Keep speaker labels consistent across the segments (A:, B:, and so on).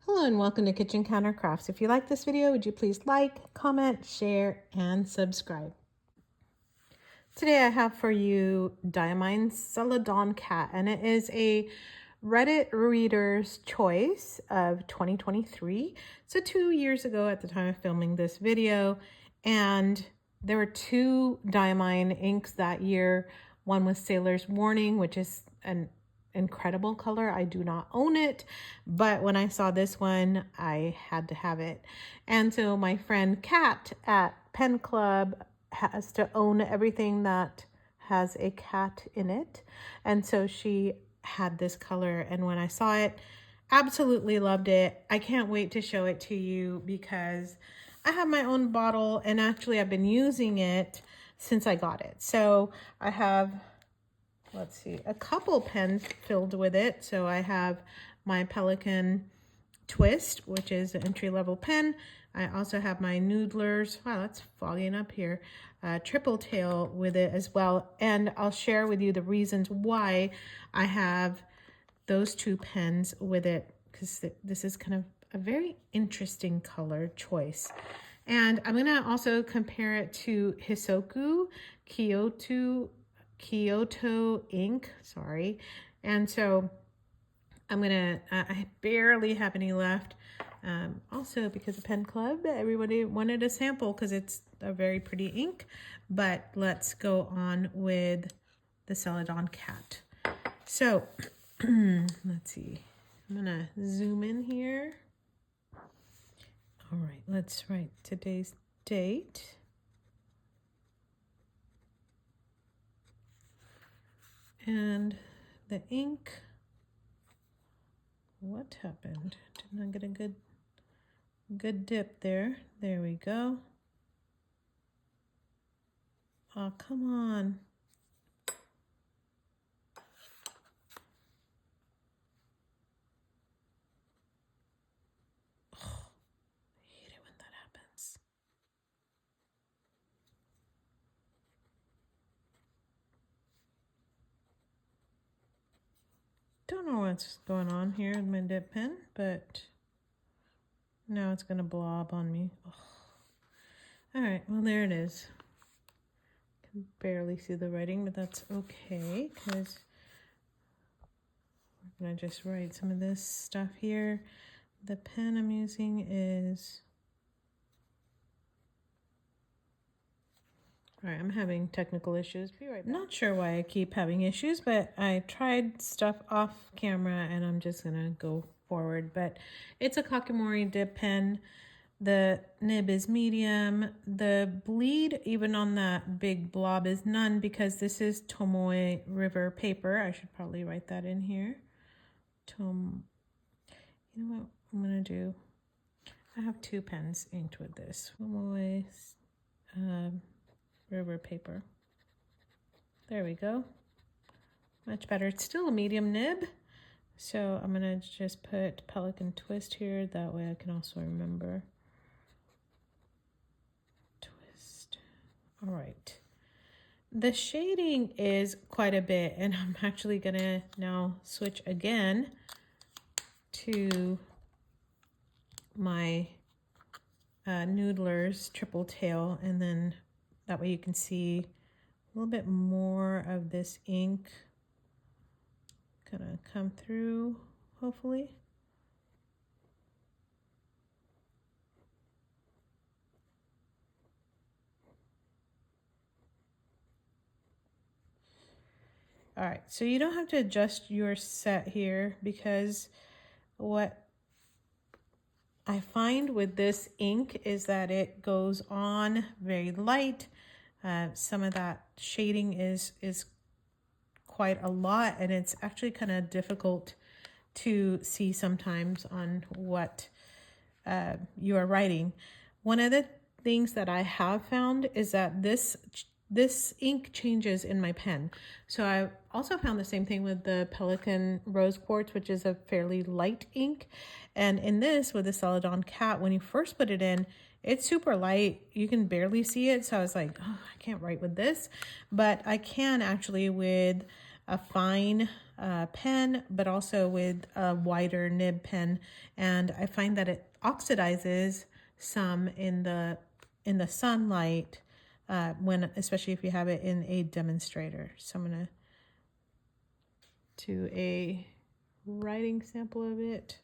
A: Hello and welcome to Kitchen Counter Crafts. If you like this video, would you please like, comment, share, and subscribe. Today I have for you Diamine Celadon Cat, and it is a Reddit reader's choice of 2023. So 2 years ago at the time of filming this video, and there were two Diamine inks that year. One was Sailor's Warning, which is an incredible color. I do not own it, but when I saw this one, I had to have it. And so my friend Kat at Pen Club has to own everything that has a cat in it. And so she had this color, and when I saw it, absolutely loved it. I can't wait to show it to you because I have my own bottle, and actually I've been using it since I got it. So I have, let's see, a couple pens filled with it. So I have my Pelican Twist, which is an entry-level pen. I also have my Noodlers, wow, that's fogging up here, triple tail with it as well. And I'll share with you the reasons why I have those two pens with it, because this is kind of a very interesting color choice. And I'm gonna also compare it to Hisoku Kyoto ink, sorry. And so I'm gonna, I barely have any left. Also because of Pen Club, everybody wanted a sample because it's a very pretty ink. But let's go on with the Celadon Cat. So let's see, I'm gonna zoom in here. All right, let's write today's date. And the ink, what happened? Did not get a good dip there. There we go. Oh, come on. Oh, I hate it when that happens. Don't know what's going on here with my dip pen, but now it's gonna blob on me. Oh. All right, well, there it is. Can barely see the writing, but that's okay because we're gonna just write some of this stuff here. The pen I'm using is, all right, I'm having technical issues. Be right back. Not sure why I keep having issues, but I tried stuff off camera and I'm just gonna go forward. But it's a Kakimori dip pen. The nib is medium. The bleed, even on that big blob, is none because this is Tomoe River paper. I should probably write that in here. You know what I'm gonna do? I have two pens inked with this. Tomoe River paper. There we go. Much better. It's still a medium nib. So I'm gonna just put Pelican Twist here. That way I can also remember. Twist. All right. The shading is quite a bit, and I'm actually gonna now switch again to my Noodlers triple tail, and then that way you can see a little bit more of this ink gonna come through, hopefully. All right, so you don't have to adjust your set here because what I find with this ink is that it goes on very light. Some of that shading is quite a lot, and it's actually kind of difficult to see sometimes on what you are writing. One of the things that I have found is that this ink changes in my pen. So I also found the same thing with the Pelican Rose Quartz, which is a fairly light ink. And in this, with the Celadon Cat, when you first put it in, it's super light. You can barely see it. So I was like, oh, I can't write with this. But I can actually with a fine pen, but also with a wider nib pen. And I find that it oxidizes some in the sunlight especially if you have it in a demonstrator. So I'm gonna do a writing sample of it.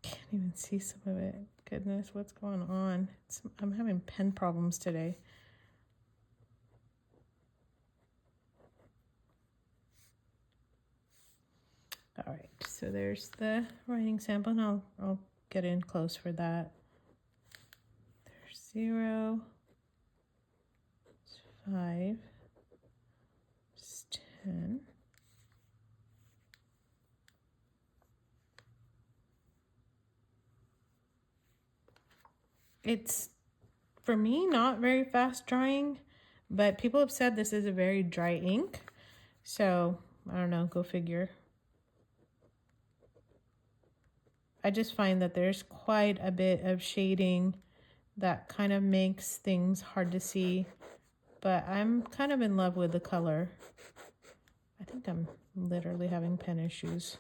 A: Can't even see some of it. Goodness, what's going on? I'm having pen problems today. All right, so there's the writing sample, and I'll get in close for that. There's 0, 5, 10. It's, for me, not very fast drying, but people have said this is a very dry ink. So, I don't know, go figure. I just find that there's quite a bit of shading that kind of makes things hard to see. But I'm kind of in love with the color. I think I'm literally having pen issues.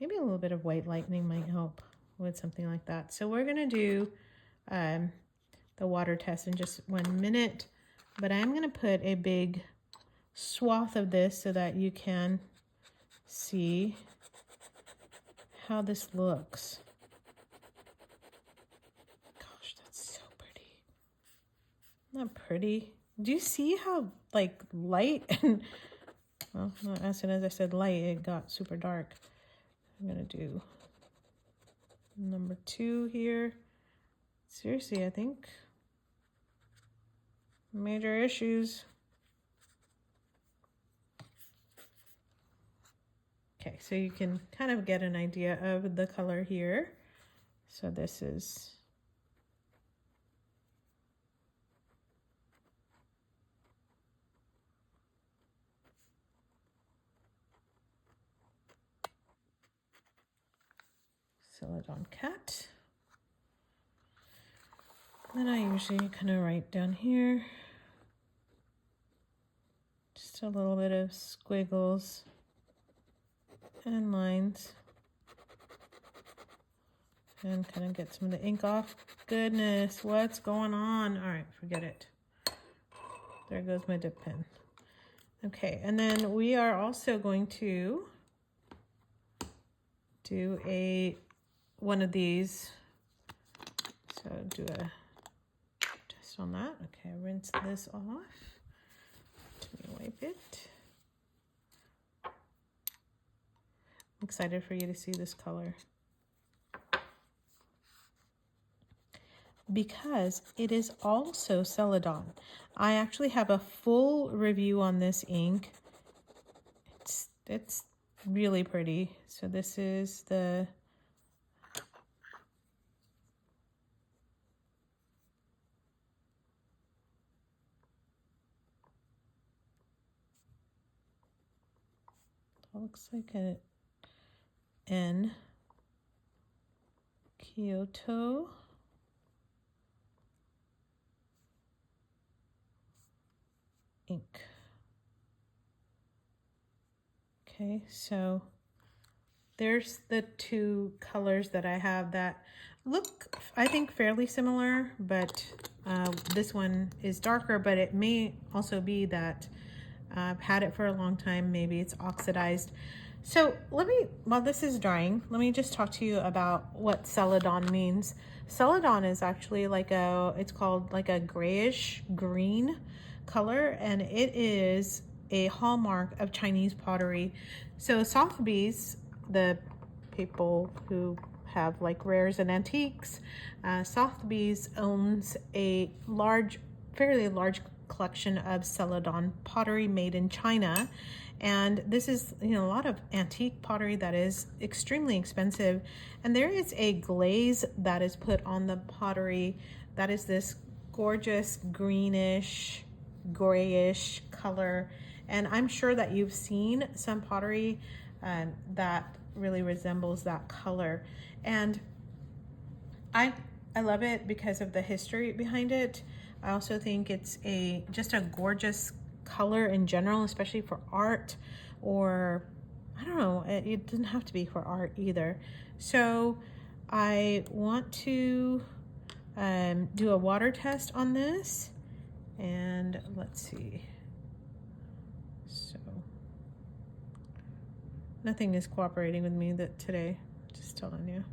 A: Maybe a little bit of white lightning might help with something like that. So we're gonna do the water test in just 1 minute, but I'm gonna put a big swath of this so that you can see how this looks. Gosh, that's so pretty. Not pretty. Do you see how like light and, well, as soon as I said light, it got super dark. I'm gonna do number 2 here. Seriously, I think major issues. Okay, so you can kind of get an idea of the color here. So this is Celadon cat. Then I usually kind of write down here just a little bit of squiggles and lines and kind of get some of the ink off. Goodness, what's going on? All right, forget it. There goes my dip pen. Okay, and then we are also going to do one of these. So do a test on that. Okay, rinse this off. Let me wipe it. I'm excited for you to see this color, because it is also Celadon. I actually have a full review on this ink. It's really pretty. So this is the looks like an N Kyoto. Ink. Okay, so there's the 2 colors that I have that look, I think, fairly similar, but this one is darker, but it may also be that I've had it for a long time. Maybe it's oxidized. So while this is drying, let me just talk to you about what Celadon means. Celadon is actually it's called like a grayish green color, and it is a hallmark of Chinese pottery. So Sotheby's, the people who have like rares and antiques, Sotheby's owns a fairly large collection of Celadon pottery made in China, And this is, you know, a lot of antique pottery that is extremely expensive. And there is a glaze that is put on the pottery that is this gorgeous greenish, grayish color. And I'm sure that you've seen some pottery that really resembles that color. And I love it because of the history behind it. I also think it's just a gorgeous color in general, especially for art, or I don't know, it doesn't have to be for art either. So I want to do a water test on this, and let's see. So nothing is cooperating with me today, just telling you.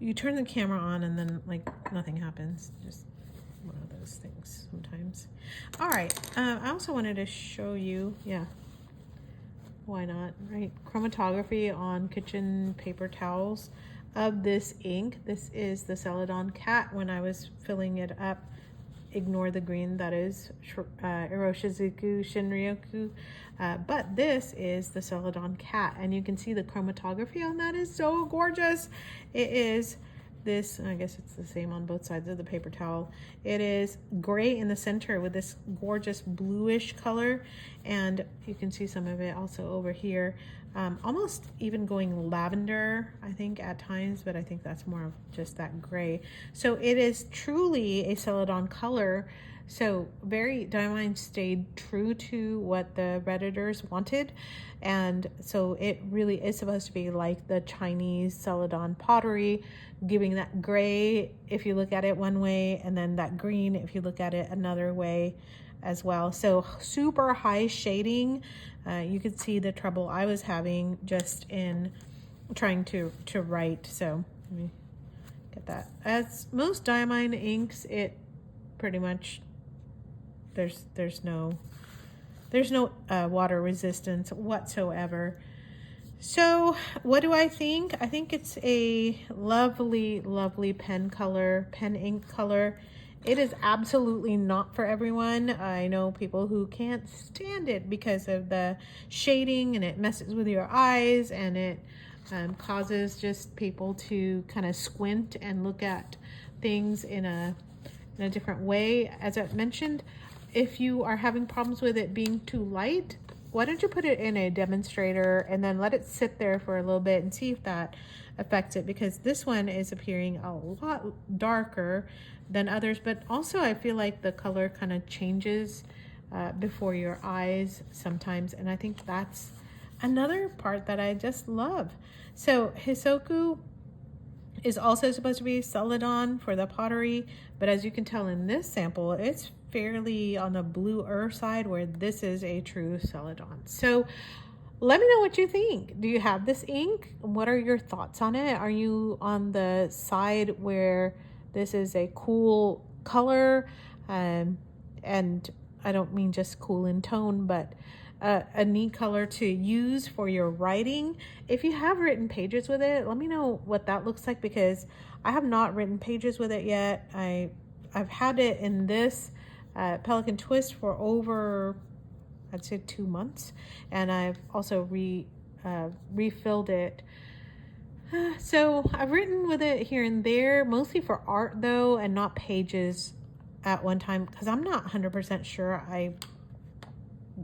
A: You turn the camera on and then like nothing happens. Just one of those things sometimes. All right, I also wanted to show you, yeah, why not, right? Chromatography on kitchen paper towels of this ink. This is the Celadon Cat. When I was filling it up, ignore the green, that is Iroshizuku Shinryoku. But this is the Celadon Cat, and you can see the chromatography on that is so gorgeous. It is this, I guess it's the same on both sides of the paper towel. It is gray in the center with this gorgeous bluish color, and you can see some of it also over here. Almost even going lavender, I think, at times, but I think that's more of just that gray. So it is truly a Celadon color. So Diamine stayed true to what the Redditors wanted. And so it really is supposed to be like the Chinese Celadon pottery, giving that gray if you look at it one way, and then that green if you look at it another way as well. So super high shading. You could see the trouble I was having just in trying to write. So let me get that. As most Diamine inks, it pretty much there's no water resistance whatsoever. So what do I think? I think it's a lovely, lovely pen ink color. It is absolutely not for everyone. I know people who can't stand it because of the shading, and it messes with your eyes, and it causes just people to kind of squint and look at things in a different way. As I mentioned, if you are having problems with it being too light, why don't you put it in a demonstrator and then let it sit there for a little bit and see if that affects it, because this one is appearing a lot darker than others, but also I feel like the color kind of changes before your eyes sometimes, and I think that's another part that I just love. So Hisoku is also supposed to be Celadon for the pottery, but as you can tell in this sample, it's fairly on the bluer side, where this is a true Celadon. So let me know what you think. Do you have this ink? What are your thoughts on it? Are you on the side where this is a cool color, and I don't mean just cool in tone, but a neat color to use for your writing? If you have written pages with it, let me know what that looks like, because I have not written pages with it yet. I've had it in this Pelican Twist for over, I'd say, 2 months, and I've also refilled it. So I've written with it here and there, mostly for art though, and not pages at one time, because I'm not 100% sure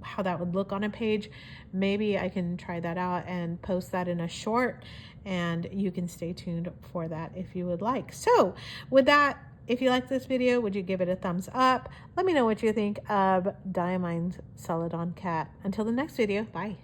A: how that would look on a page. Maybe I can try that out and post that in a short, and you can stay tuned for that if you would like. So with that, if you like this video, would you give it a thumbs up? Let me know what you think of Diamine's Celadon Cat. Until the next video, bye.